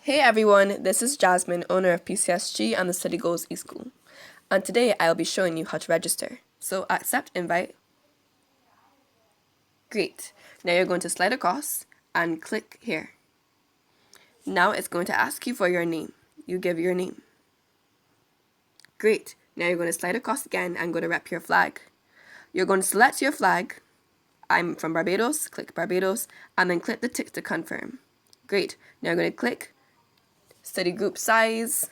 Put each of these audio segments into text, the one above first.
Hey everyone, this is Jasmine, owner of PCSG and the Study Goals eSchool. And today I'll be showing you how to register. So accept invite. Great. Now you're going to slide across and click here. Now it's going to ask you for your name. You give your name. Great. Now you're going to slide across again and go to rep your flag. You're going to select your flag. I'm from Barbados. Click Barbados and then click the tick to confirm. Great. Now you're going to click study group size,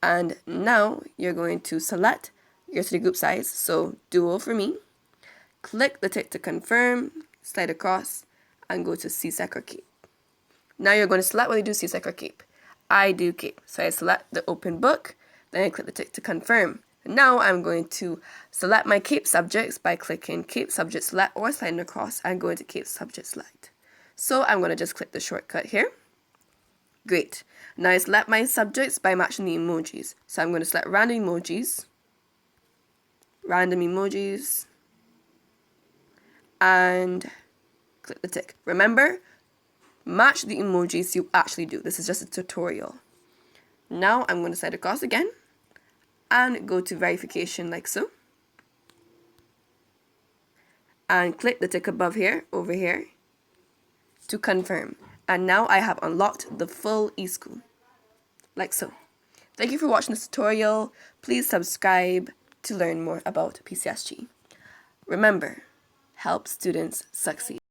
and now you're going to select your study group size, so dual for me. Click the tick to confirm, slide across, and go to CSEC or CAPE. Now you're going to select whether you do CSEC or CAPE. I do CAPE, so I select the open book, then I click the tick to confirm. Now I'm going to select my CAPE subjects by clicking CAPE subject select or sliding across and going to CAPE subject select. So I'm going to just click the shortcut here. Great. Now I select my subjects by matching the emojis. So I'm going to select random emojis, and click the tick. Remember, match the emojis you actually do. This is just a tutorial. Now I'm going to slide across again and go to verification like so. And click the tick above here, over here, to confirm. And now I have unlocked the full eSchool, like so. Thank you for watching this tutorial. Please subscribe to learn more about PCSG. Remember, help students succeed.